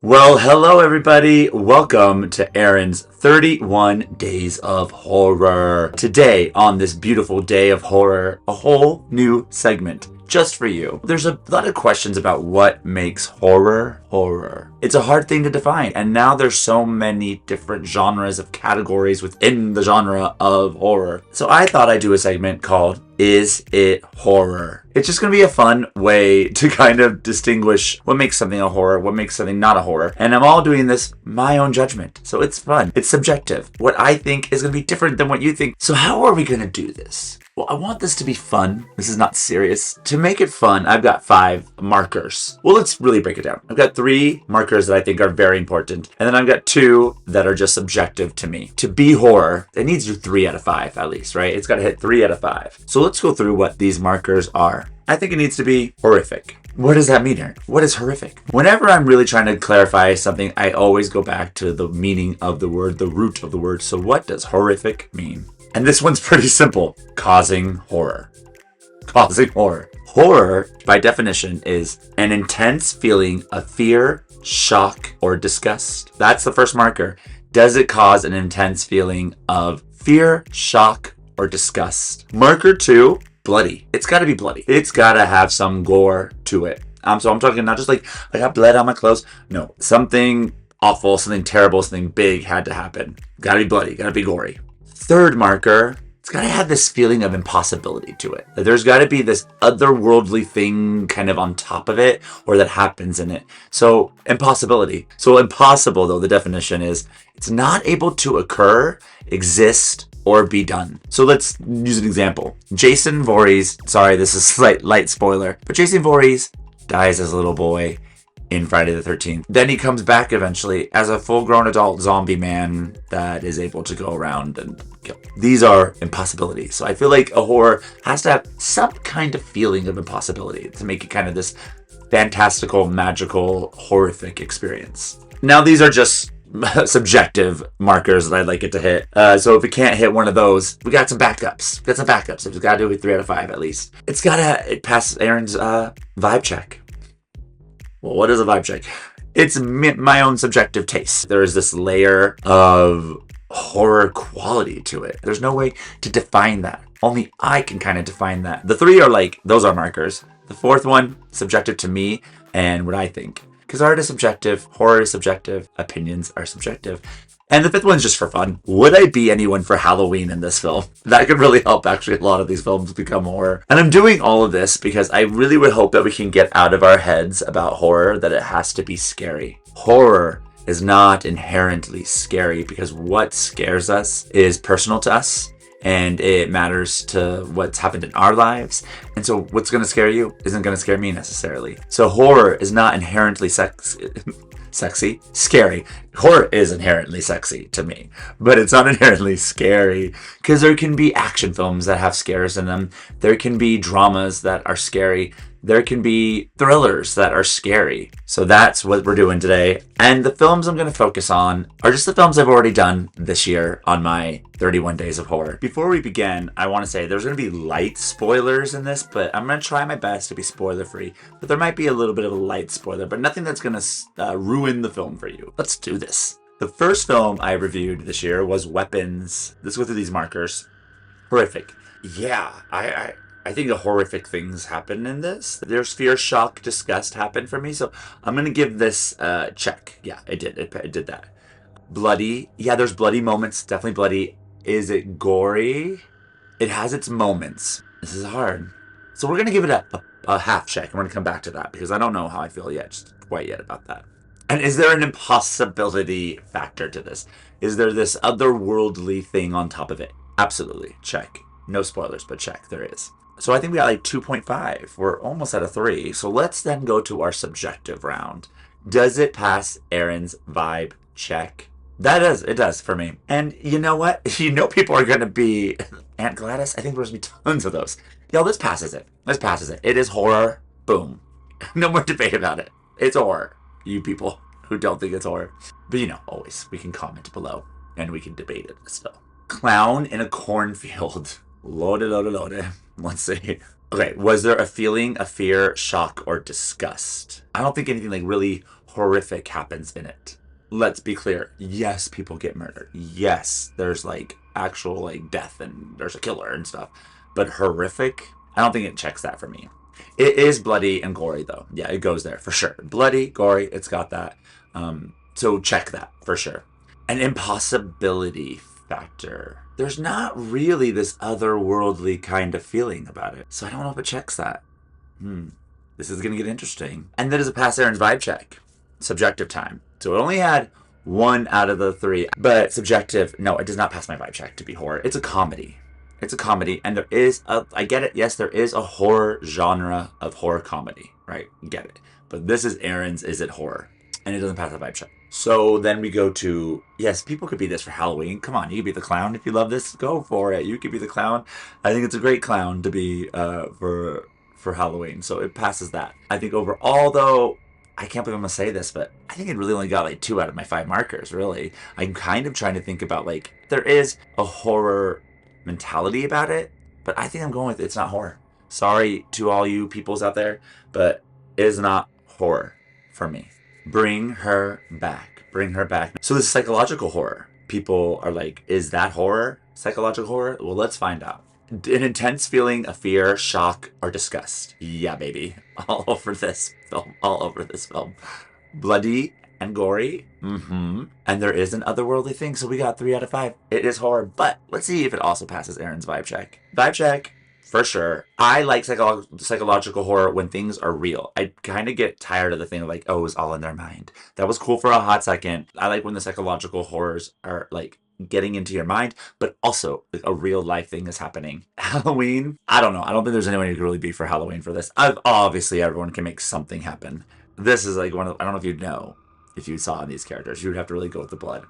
Well, hello everybody. Welcome to Aaron's 31 Days of Horror. Today, on this beautiful day of horror, a whole new segment just for you. There's a lot of questions about what makes horror horror. It's a hard thing to define, and now there's so many different genres of categories within the genre of horror. So I thought I'd do a segment called Is It Horror? It's just going to be a fun way to kind of distinguish what makes something a horror, what makes something not a horror. And I'm all doing this my own judgment. So it's fun. It's subjective. What I think is going to be different than what you think. So how are we going to do this? Well, I want this to be fun. This is not serious. To make it fun, I've got 5 markers. Well, let's really break it down. I've got 3 markers that I think are very important. And then I've got 2 that are just subjective to me. To be horror, it needs to do 3 out of 5 at least, right? It's got to hit 3 out of 5. So let's go through what these markers are. I think it needs to be horrific. What does that mean, Aaron? What is horrific? Whenever I'm really trying to clarify something, I always go back to the meaning of the word, the root of the word. So what does horrific mean? And this one's pretty simple. Causing horror. Causing horror. Horror, by definition, is an intense feeling of fear, shock, or disgust. That's the first marker. Does it cause an intense feeling of fear, shock, or disgust? Marker 2, bloody. It's got to be bloody. It's got to have some gore to it. So I'm talking not just like, I got blood on my clothes. No, something awful, something terrible, something big had to happen. Got to be bloody. Got to be gory. Third marker, it's got to have this feeling of impossibility to it. There's got to be this otherworldly thing kind of on top of it or that happens in it. So impossibility. So impossible, though, the definition is it's not able to occur, exist, or be done. So let's use an example. Jason Voorhees, sorry, this is a light spoiler, but Jason Voorhees dies as a little boy in Friday the 13th. Then he comes back eventually as a full-grown adult zombie man that is able to go around and kill. These are impossibilities. So I feel like a horror has to have some kind of feeling of impossibility to make it kind of this fantastical, magical, horrific experience. Now these are just subjective markers that I'd like it to hit. So if it can't hit one of those, we got some backups. It's got to do with 3 out of 5 at least. It passes Aaron's vibe check. Well, what is a vibe check? It's my own subjective taste. There is this layer of horror quality to it. There's no way to define that. Only I can kind of define that. The 3 are like, those are markers. The 4th one, subjective to me and what I think. Because art is subjective, horror is subjective, opinions are subjective. And the 5th one's just for fun. Would I be anyone for Halloween in this film? That could really help actually a lot of these films become horror. And I'm doing all of this because I really would hope that we can get out of our heads about horror that it has to be scary. Horror is not inherently scary because what scares us is personal to us. And it matters to what's happened in our lives. And so what's going to scare you isn't going to scare me necessarily. So horror is not inherently scary. Horror is inherently sexy to me, but it's not inherently scary because there can be action films that have scares in them. There can be dramas that are scary. There can be thrillers that are scary. So that's what we're doing today. And the films I'm going to focus on are just the films I've already done this year on my 31 Days of Horror. Before we begin, I want to say there's going to be light spoilers in this, but I'm going to try my best to be spoiler free. But there might be a little bit of a light spoiler, but nothing that's going to ruin the film for you. Let's do this. The first film I reviewed this year was Weapons. Let's go through these markers. Horrific. Yeah, I think the horrific things happen in this. There's fear, shock, disgust happen for me. So I'm going to give this a check. Yeah, it did. It did that. Bloody. Yeah, there's bloody moments. Definitely bloody. Is it gory? It has its moments. This is hard. So we're going to give it a half check. I'm going to come back to that because I don't know how I feel quite yet about that. And is there an impossibility factor to this? Is there this otherworldly thing on top of it? Absolutely. Check. No spoilers, but check. There is. So I think we got like 2.5. We're almost at a 3. So let's then go to our subjective round. Does it pass Aaron's vibe check? It does for me. And you know what? You know people are going to be Aunt Gladys. I think there's going to be tons of those. Yo, this passes it. It is horror. Boom. No more debate about it. It's horror. You people who don't think it's horror. But always we can comment below and we can debate it still. Clown in a cornfield. Lode. Let's see. Okay, was there a feeling of fear, shock, or disgust? I don't think anything like really horrific happens in it. Let's be clear. Yes, people get murdered. Yes, there's like actual like death and there's a killer and stuff. But horrific, I don't think it checks that for me. It is bloody and gory though. Yeah, it goes there for sure. Bloody, gory, it's got that. So check that for sure. An impossibility factor. There's not really this otherworldly kind of feeling about it. So I don't know if it checks that. This is going to get interesting. And that is a pass Aaron's vibe check. Subjective time. So it only had 1 out of the 3. But subjective, no, it does not pass my vibe check to be horror. It's a comedy. It's a comedy. And there is I get it. Yes, there is a horror genre of horror comedy. Right? Get it. But this is Aaron's Is It Horror? And it doesn't pass the vibe check. So then we go to, yes, people could be this for Halloween. Come on, you could be the clown. If you love this, go for it. You could be the clown. I think it's a great clown to be for Halloween. So it passes that. I think overall, though, I can't believe I'm going to say this, but I think it really only got like 2 out of my 5 markers, really. I'm kind of trying to think about, like, there is a horror mentality about it, but I think I'm going with it's not horror. Sorry to all you peoples out there, but it is not horror for me. Bring her back. Bring her back. So this is psychological horror. People are like, is that horror? Psychological horror? Well, let's find out. An intense feeling of fear, shock, or disgust. Yeah, baby. All over this film. All over this film. Bloody and gory. And there is an otherworldly thing, so we got 3 out of 5. It is horror, but let's see if it also passes Aaron's vibe check. Vibe check. For sure. I like psychological horror when things are real. I kind of get tired of the thing of like, oh, it was all in their mind. That was cool for a hot second. I like when the psychological horrors are like getting into your mind, but also like, a real life thing is happening. Halloween, I don't know. I don't think there's anyone who could really be for Halloween for this. Obviously, everyone can make something happen. This is like one of, I don't know if you'd know if you saw these characters. You would have to really go with the blood.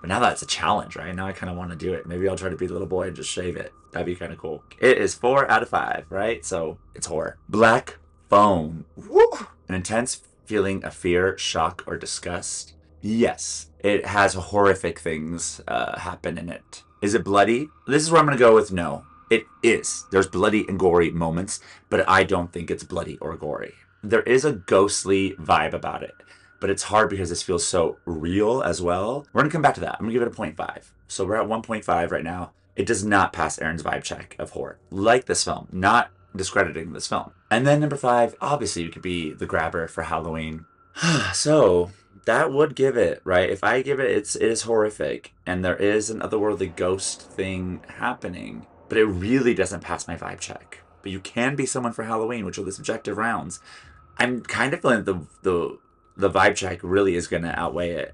But now that's a challenge, right? Now I kind of want to do it. Maybe I'll try to be the little boy and just shave it. That'd be kind of cool. It is 4 out of 5, right? So it's horror. Black Phone. Woo! An intense feeling of fear, shock, or disgust. Yes, it has horrific things happen in it. Is it bloody? This is where I'm going to go with no. It is. There's bloody and gory moments, but I don't think it's bloody or gory. There is a ghostly vibe about it. But it's hard because this feels so real as well. We're going to come back to that. I'm going to give it a 0.5. So we're at 1.5 right now. It does not pass Aaron's vibe check of horror. Like this film. Not discrediting this film. And then number 5, obviously you could be the grabber for Halloween. So that would give it, right? If I give it, it is horrific. And there is an otherworldly ghost thing happening. But it really doesn't pass my vibe check. But you can be someone for Halloween, which are the subjective rounds. I'm kind of feeling the vibe check really is going to outweigh it,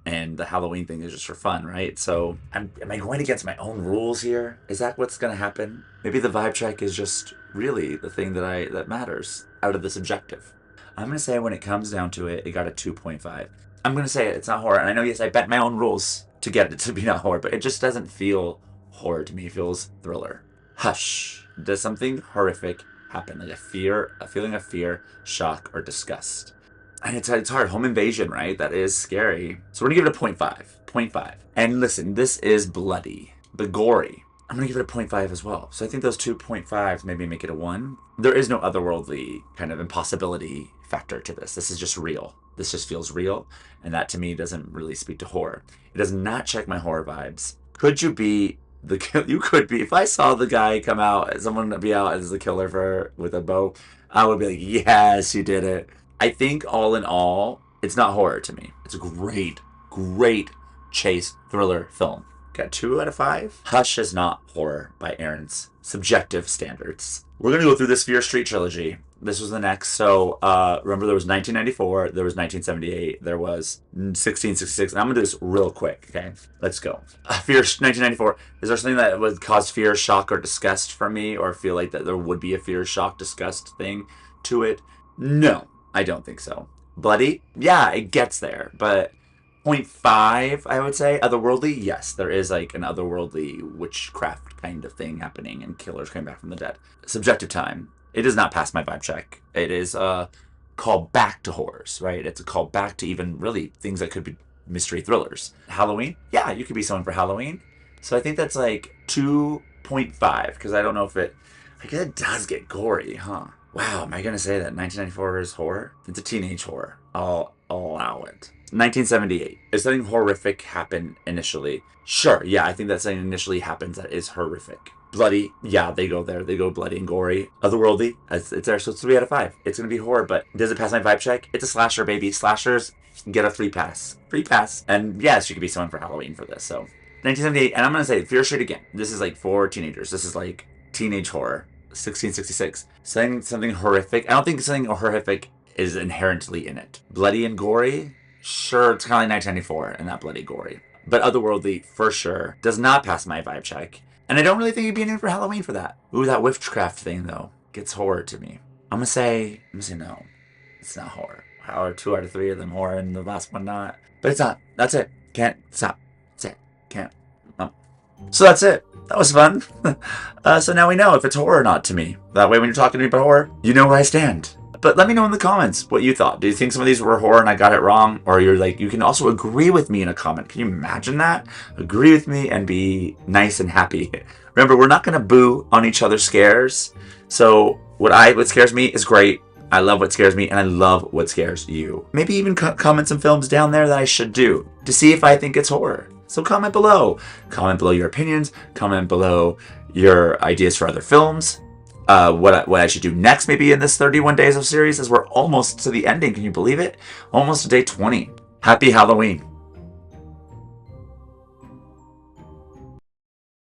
and the Halloween thing is just for fun, right? So am I going against my own rules here? Is that what's going to happen? Maybe the vibe check is just really the thing that matters out of the subjective. I'm going to say when it comes down to it, it got a 2.5. I'm going to say it's not horror, and I know, yes, I bent my own rules to get it to be not horror, but it just doesn't feel horror to me. It feels thriller. Hush. Does something horrific happen? Like a feeling of fear, shock, or disgust. And it's hard. Home invasion, right? That is scary. So we're going to give it a 0.5. 0.5. And listen, this is bloody, but gory. I'm going to give it a 0.5 as well. So I think those 2.5s maybe make it a 1. There is no otherworldly kind of impossibility factor to this. This is just real. This just feels real. And that to me doesn't really speak to horror. It does not check my horror vibes. Could you be you could be, if I saw the guy come out, someone be out as the killer with a bow, I would be like, yes, you did it. I think all in all, it's not horror to me. It's a great, great chase thriller film. Got 2 out of 5. Hush is not horror by Aaron's subjective standards. We're going to go through this Fear Street trilogy. This was the next. So remember, there was 1994, there was 1978, there was 1666. And I'm going to do this real quick, okay? Let's go. Fear 1994. Is there something that would cause fear, shock, or disgust for me, or feel like that there would be a fear, shock, disgust thing to it? No. I don't think so. Bloody? Yeah, it gets there. But 0.5, I would say. Otherworldly? Yes, there is like an otherworldly witchcraft kind of thing happening and killers coming back from the dead. Subjective time. It does not pass my vibe check. It is a call back to horrors, right? It's a call back to even really things that could be mystery thrillers. Halloween? Yeah, you could be someone for Halloween. So I think that's like 2.5 because I don't know if I guess it does get gory, huh? Wow, am I going to say that 1994 is horror? It's a teenage horror. I'll allow it. 1978. If something horrific happened initially, sure, yeah, I think that something initially happens that is horrific. Bloody, yeah, they go there. They go bloody and gory. Otherworldly, it's there, so it's 3 out of 5. It's gonna be horror, but does it pass my vibe check? It's a slasher, baby. Slashers get a free pass. Free pass. And yes, you could be someone for Halloween for this, so. 1978, and I'm gonna say Fear Street again. This is like for teenagers. This is like teenage horror. 1666. Something horrific. I don't think something horrific is inherently in it. Bloody and gory? Sure, it's kind of like 1994 and that bloody gory. But otherworldly, for sure, does not pass my vibe check. And I don't really think you'd be in for Halloween for that. Ooh, that witchcraft thing, though, gets horror to me. I'm gonna say no. It's not horror. Or 2 out of 3 of them horror and the last one not. But it's not. That's it. Can't stop. That's it. Can't. So that's it. That was fun. So now we know if it's horror or not to me. That way when you're talking to me about horror, you know where I stand. But let me know in the comments what you thought. Do you think some of these were horror and I got it wrong? Or you're like, you can also agree with me in a comment. Can you imagine that? Agree with me and be nice and happy. Remember, we're not going to boo on each other's scares. So what scares me is great. I love what scares me and I love what scares you. Maybe even comment some films down there that I should do to see if I think it's horror. So comment below. Comment below your opinions. Comment below your ideas for other films. What I should do next maybe in this 31 days of series, as we're almost to the ending. Can you believe it? Almost to day 20. Happy Halloween.